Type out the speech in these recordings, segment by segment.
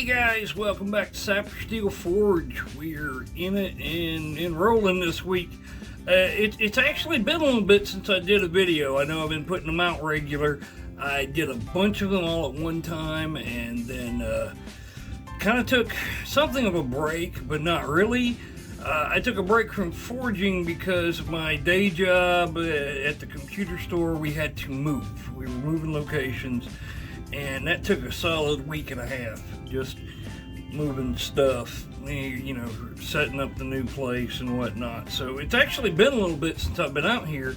Hey guys, welcome back to Sapper Steel Forge. We're in it and rolling this week. It's actually been a little bit since I did a video. I know I've been putting them out regular. I did a bunch of them all at one time and then kind of took something of a break, but not really. I took a break from forging because of my day job at the computer store. We had to move. We were moving locations, and that took a solid week and a half, just moving stuff, you know, setting up the new place and whatnot. So it's actually been a little bit since I've been out here,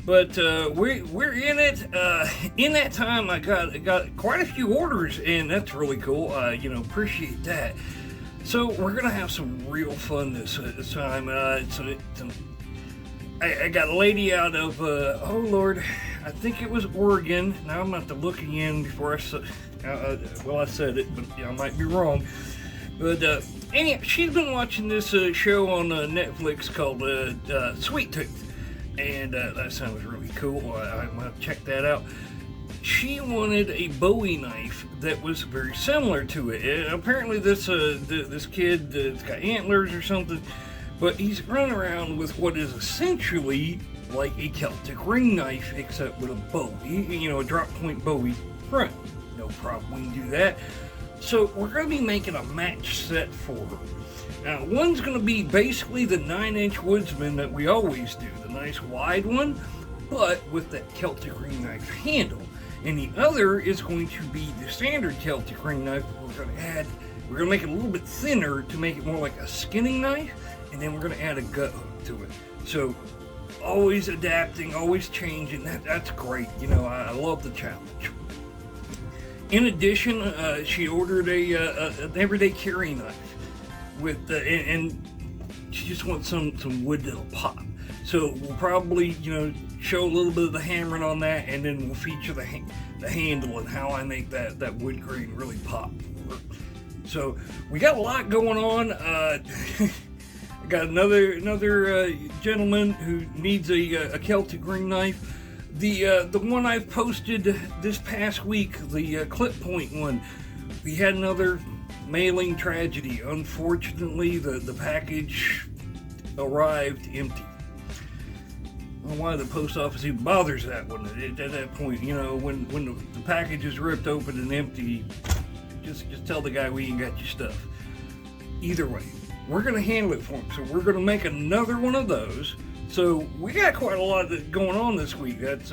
but we're in it. In that time, I got quite a few orders, and that's really cool. You know, appreciate that. So we're gonna have some real fun this time. I got a lady out of oh Lord, I think it was Oregon. Now I'm not looking in before I said. Well, I said it, but I might be wrong. But anyhow, she's been watching this show on Netflix called Sweet Tooth, and that sounds really cool. I'm gonna check that out. She wanted a Bowie knife that was very similar to it. Apparently this kid has got antlers or something, but he's running around with what is essentially like a Celtic ring knife, except with a Bowie, you know, a drop point Bowie front. No problem, we can do that. So we're going to be making a match set for her. Now, one's going to be basically the 9-inch Woodsman that we always do, the nice wide one, but with that Celtic ring knife handle. And the other is going to be the standard Celtic ring knife. We're going to make it a little bit thinner to make it more like a skinning knife, and then we're going to add a gut hook to it. So always adapting, always changing. That's great. You know, I love the challenge. In addition, she ordered an everyday carry knife with and she just wants some wood that'll pop. So we'll probably, you know, show a little bit of the hammering on that, and then we'll feature the handle and how I make that wood grain really pop. So we got a lot going on. I got another gentleman who needs a Celtic ring knife. The one I posted this past week, the clip point one, we had another mailing tragedy. Unfortunately, the package arrived empty. I don't know why the post office even bothers that one at that point. You know, when the package is ripped open and empty, just tell the guy we ain't got your stuff. Either way, we're going to handle it for him. So we're going to make another one of those. So we got quite a lot going on this week. That's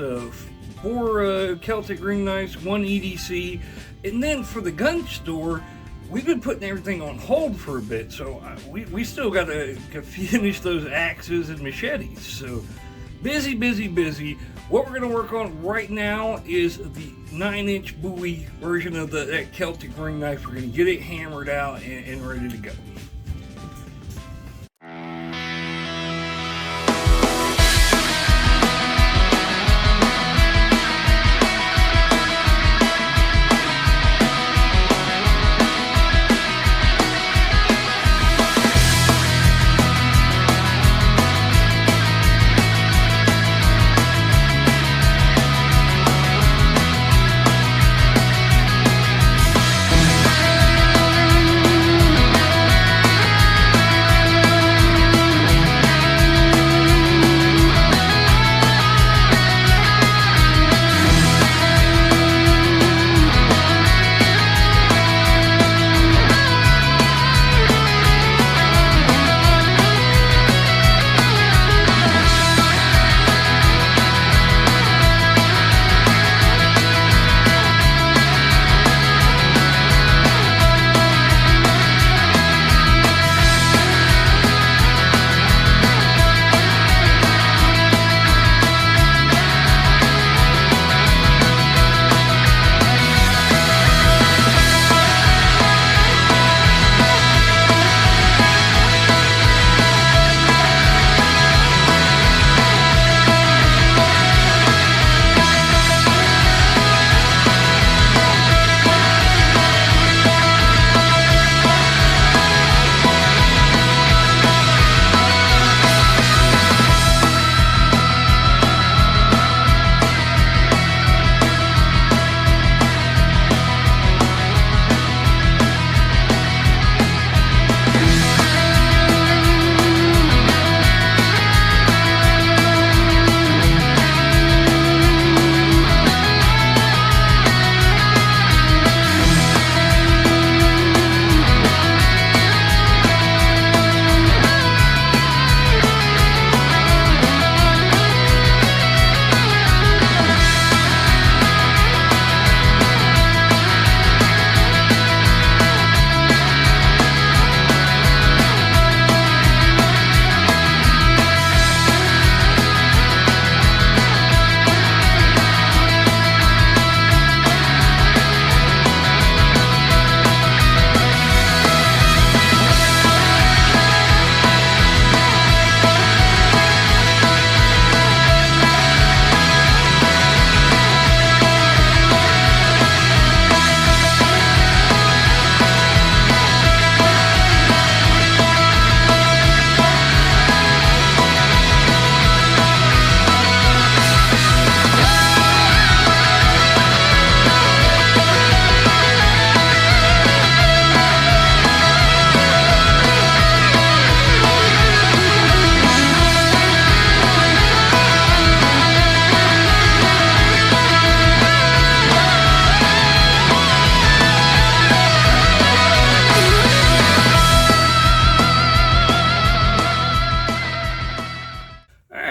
4 Celtic ring knives, 1 EDC, and then for the gun store, we've been putting everything on hold for a bit. So we still got to finish those axes and machetes. So busy. What we're going to work on right now is the 9-inch Bowie version of that Celtic ring knife. We're going to get it hammered out and ready to go.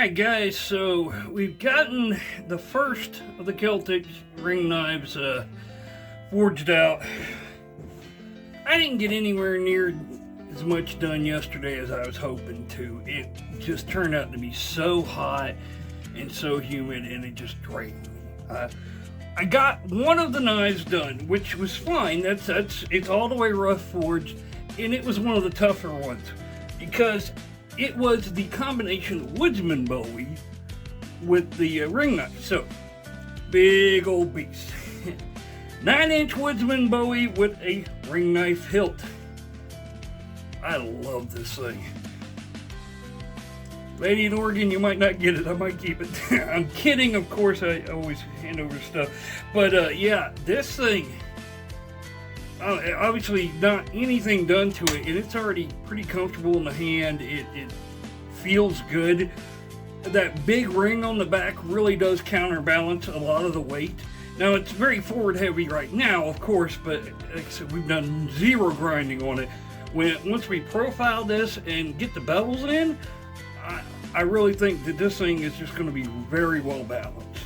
Alright guys, so we've gotten the first of the Celtic ring knives forged out. I didn't get anywhere near as much done yesterday as I was hoping to. It just turned out to be so hot and so humid, and it just drained me. I got one of the knives done, which was fine. It's all the way rough forged, and it was one of the tougher ones because it was the combination Woodsman Bowie with the ring knife. So, big old beast. 9-inch Woodsman Bowie with a ring knife hilt. I love this thing. Lady in Oregon, you might not get it. I might keep it. I'm kidding, of course. I always hand over stuff. But yeah, this thing, obviously not anything done to it, and it's already pretty comfortable in the hand. It feels good. That big ring on the back really does counterbalance a lot of the weight. Now, it's very forward heavy right now, of course, but like I said, we've done zero grinding on it. Once we profile this and get the bevels in, I really think that this thing is just going to be very well balanced.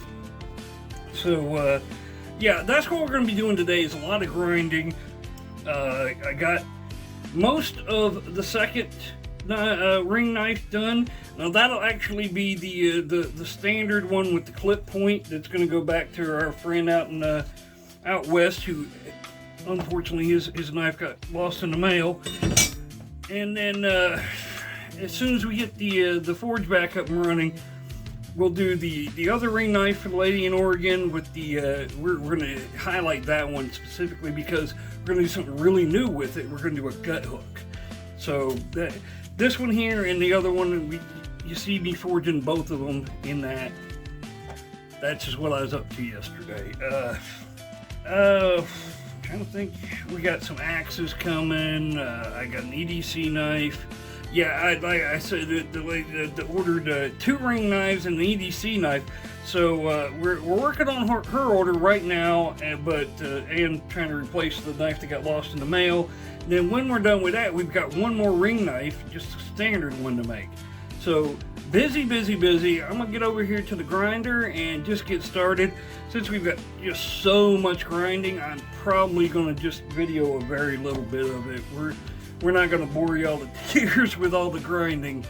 So, yeah, that's what we're going to be doing today, is a lot of grinding. I got most of the second ring knife done. Now, that'll actually be the standard one with the clip point that's going to go back to our friend out west, who unfortunately his knife got lost in the mail. And then as soon as we get the forge back up and running, we'll do the other ring knife for the lady in Oregon with the, we're going to highlight that one specifically because we're going to do something really new with it. We're going to do a gut hook. So this one here and the other one, you see me forging both of them in that. That's just what I was up to yesterday. Trying to think, we got some axes coming. I got an EDC knife. Yeah, like I said, the ordered 2 ring knives and an EDC knife. So we're working on her order right now, and trying to replace the knife that got lost in the mail. Then when we're done with that, we've got one more ring knife, just a standard one to make. So busy. I'm gonna get over here to the grinder and just get started. Since we've got just so much grinding, I'm probably gonna just video a very little bit of it. We're not gonna bore y'all to tears with all the grinding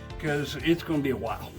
because it's gonna be a while.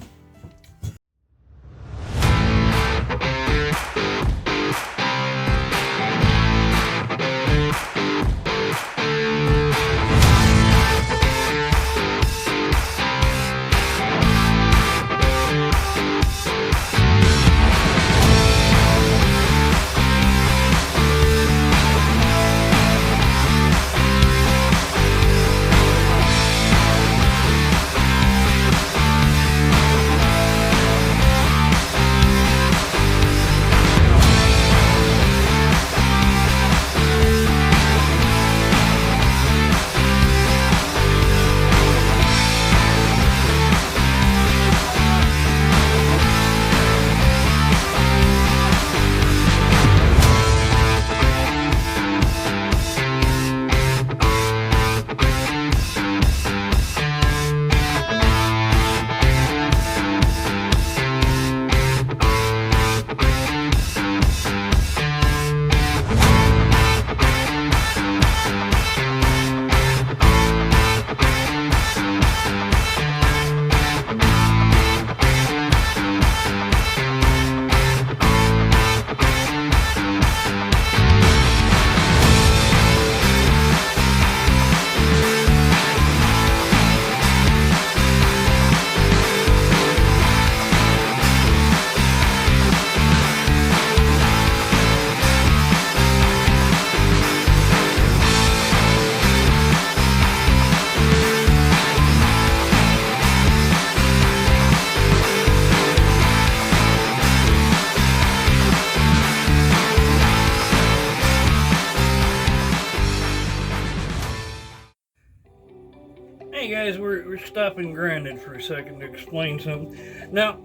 Hey guys, we're stopping grinding for a second to explain something. Now,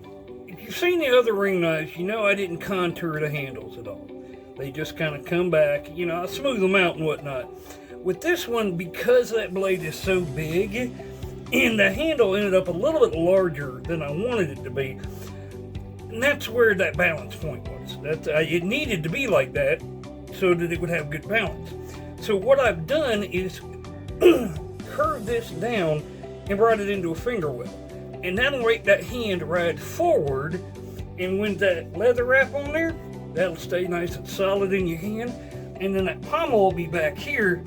if you've seen the other ring knives, you know I didn't contour the handles at all. They just kind of come back, you know, I smooth them out and whatnot. With this one, because that blade is so big, And the handle ended up a little bit larger than I wanted it to be. And that's where that balance point was. It needed to be like that so that it would have good balance. So what I've done is curve this down and brought it into a finger well. And that'll make that hand ride forward, and when that leather wrap on there, that'll stay nice and solid in your hand. And then that pommel will be back here,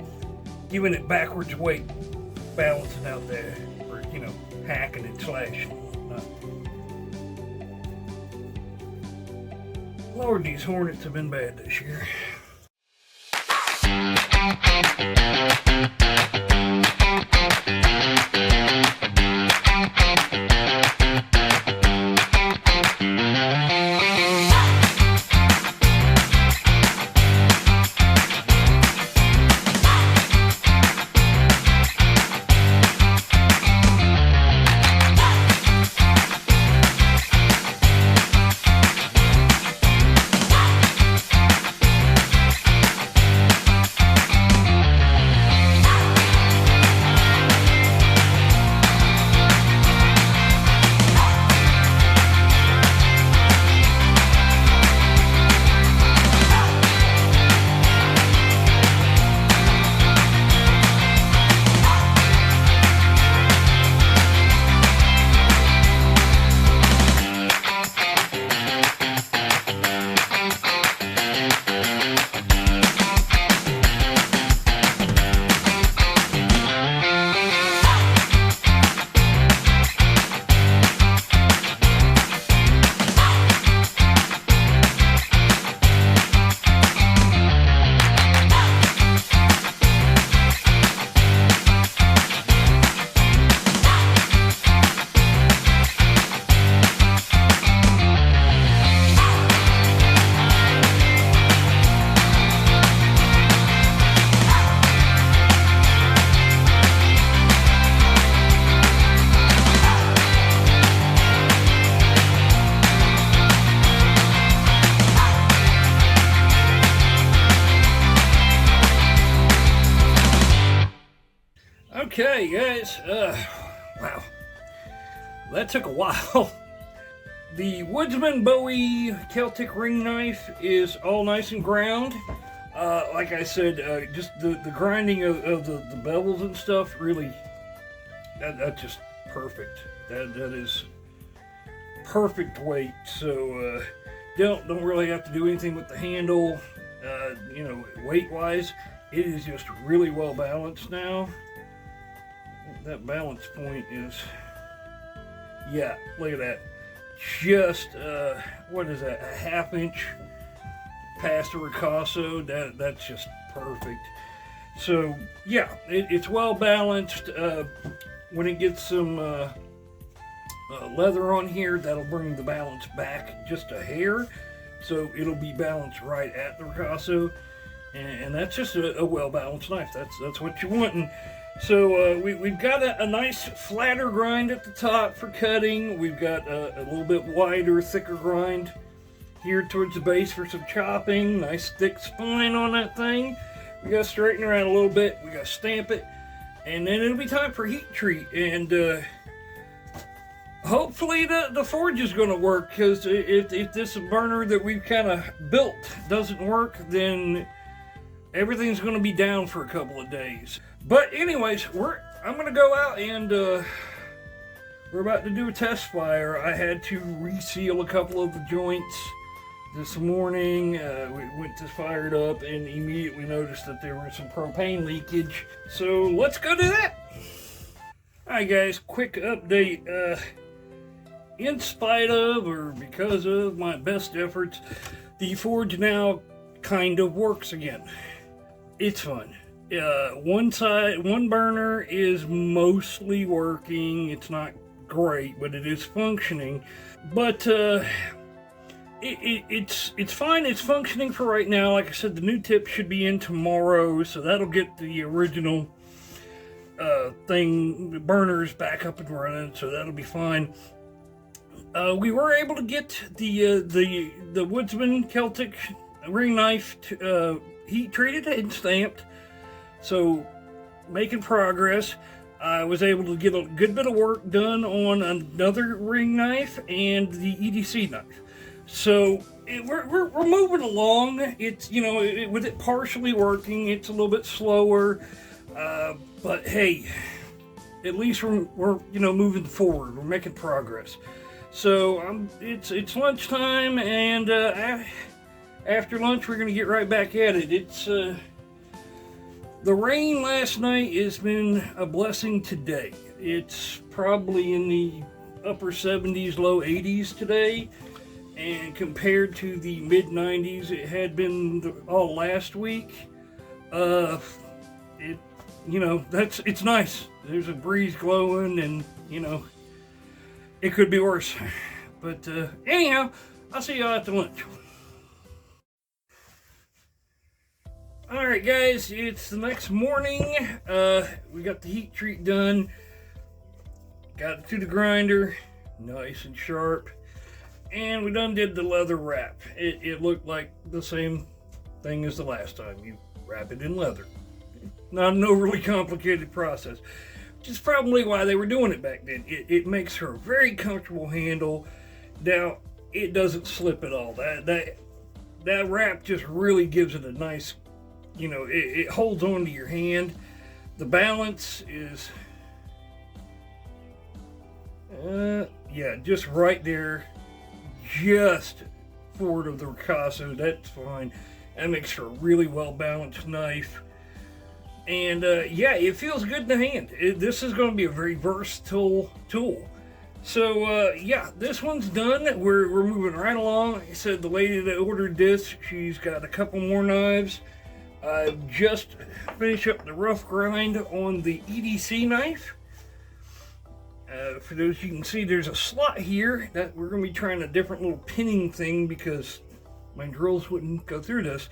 giving it backwards weight, balancing out there, or, hacking and slashing. Lord, these hornets have been bad this year. Okay, guys, wow, that took a while. The Woodsman Bowie Celtic Ring Knife is all nice and ground. Like I said, just the grinding of the bevels and stuff, really, that's just perfect. That is perfect weight. So don't really have to do anything with the handle. Weight-wise, it is just really well balanced now. That balance point is, yeah, look at that. Just, what is that, a ½ inch past the ricasso. That's just perfect. So, yeah, it's well balanced. When it gets some leather on here, that'll bring the balance back just a hair. So it'll be balanced right at the ricasso. And that's just a well-balanced knife. That's what you want. And so we've got a nice flatter grind at the top for cutting. We've got a little bit wider, thicker grind here towards the base for some chopping. Nice thick spine on that thing. We got to straighten her out a little bit. We got to stamp it. And then it'll be time for heat treat. And hopefully the forge is going to work, because if this burner that we've kind of built doesn't work, then everything's going to be down for a couple of days. But anyways, I'm going to go out and we're about to do a test fire. I had to reseal a couple of the joints this morning. We went to fire it up and immediately noticed that there was some propane leakage. So let's go do that. Alright guys, quick update. In spite of, or because of my best efforts, the forge now kind of works again. It's fun. One burner is mostly working. It's not great, but it is functioning. But it's fine. It's functioning for right now. Like I said, the new tip should be in tomorrow, so that'll get the original the burners back up and running. So that'll be fine. We were able to get the Woodsman Celtic Ring Knife heat treated and stamped. So, making progress. I was able to get a good bit of work done on another ring knife and the EDC knife. So we're moving along. It's, you know, with it partially working, it's a little bit slower, but hey, at least we're you know, moving forward. We're making progress. So it's lunchtime, and after lunch we're gonna get right back at it. It's the rain last night has been a blessing today. It's probably in the upper 70s, low 80s today. And compared to the mid 90s it had been all last week, you know, it's nice. There's a breeze blowing, and you know, it could be worse. But anyhow, I'll see y'all at the lunch. Alright guys, it's the next morning. We got the heat treat done. Got it to the grinder, nice and sharp. And we done did the leather wrap. It looked like the same thing as the last time. You wrap it in leather. Not an overly complicated process, which is probably why they were doing it back then. It makes her a very comfortable handle. Now, it doesn't slip at all. That wrap just really gives it a nice, you know, it holds on to your hand. The balance is, yeah, just right there. Just forward of the ricasso, that's fine. That makes for a really well balanced knife. And yeah, it feels good in the hand. This is going to be a very versatile tool. So yeah, this one's done. We're moving right along. Like I said, the lady that ordered this, she's got a couple more knives. Just finished up the rough grind on the EDC knife. For those, you can see there's a slot here that we're going to be trying a different little pinning thing because my drills wouldn't go through this.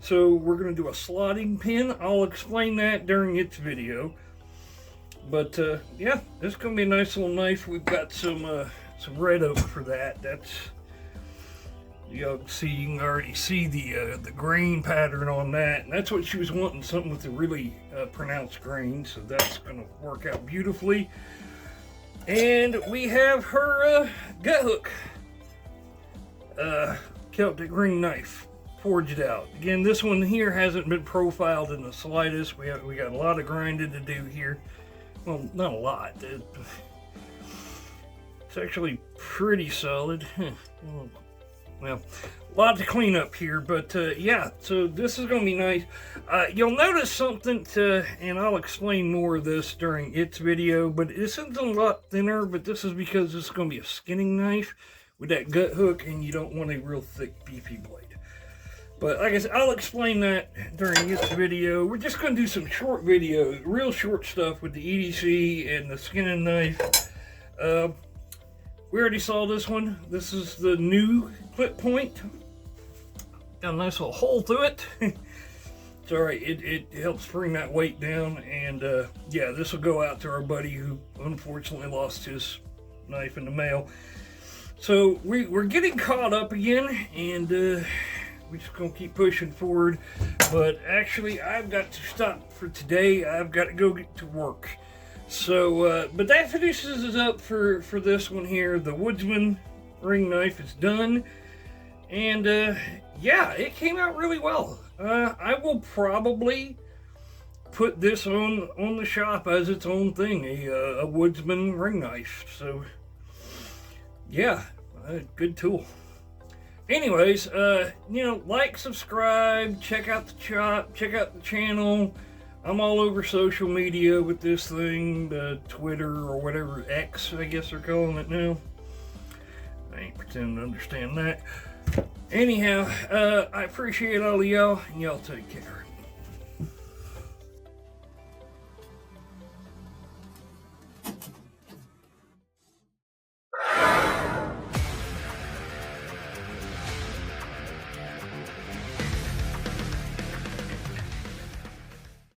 So we're going to do a slotting pin. I'll explain that during its video. But yeah, this is going to be a nice little knife. We've got some red oak for that. That's, you can already see the grain pattern on that. And that's what she was wanting, something with a really pronounced grain. So that's going to work out beautifully. And we have her gut hook, Celtic Ring Knife, forged out. Again, this one here hasn't been profiled in the slightest. We got a lot of grinding to do here. Well, not a lot. It's actually pretty solid. Well, a lot to clean up here, but yeah, so this is going to be nice. You'll notice something, and I'll explain more of this during its video, but this is a lot thinner, but this is because this is going to be a skinning knife with that gut hook, and you don't want a real thick, beefy blade. But like I said, I'll explain that during its video. We're just going to do some short videos, real short stuff with the EDC and the skinning knife. We already saw this one. This is the new clip point. Got a nice little hole through it. It's alright, it helps bring that weight down, and yeah, this will go out to our buddy who unfortunately lost his knife in the mail. So we're getting caught up again, and we're just gonna keep pushing forward. But actually, I've got to stop for today. I've got to go get to work. So, but that finishes us up for this one here. The Woodsman Ring Knife is done. And, yeah, it came out really well. I will probably put this on the shop as its own thing, a Woodsman Ring Knife. So, yeah, good tool. Anyways, you know, like, subscribe, check out the shop, check out the channel. I'm all over social media with this thing, Twitter or whatever, X, I guess they're calling it now. I ain't pretending to understand that. Anyhow, I appreciate all of y'all, and y'all take care.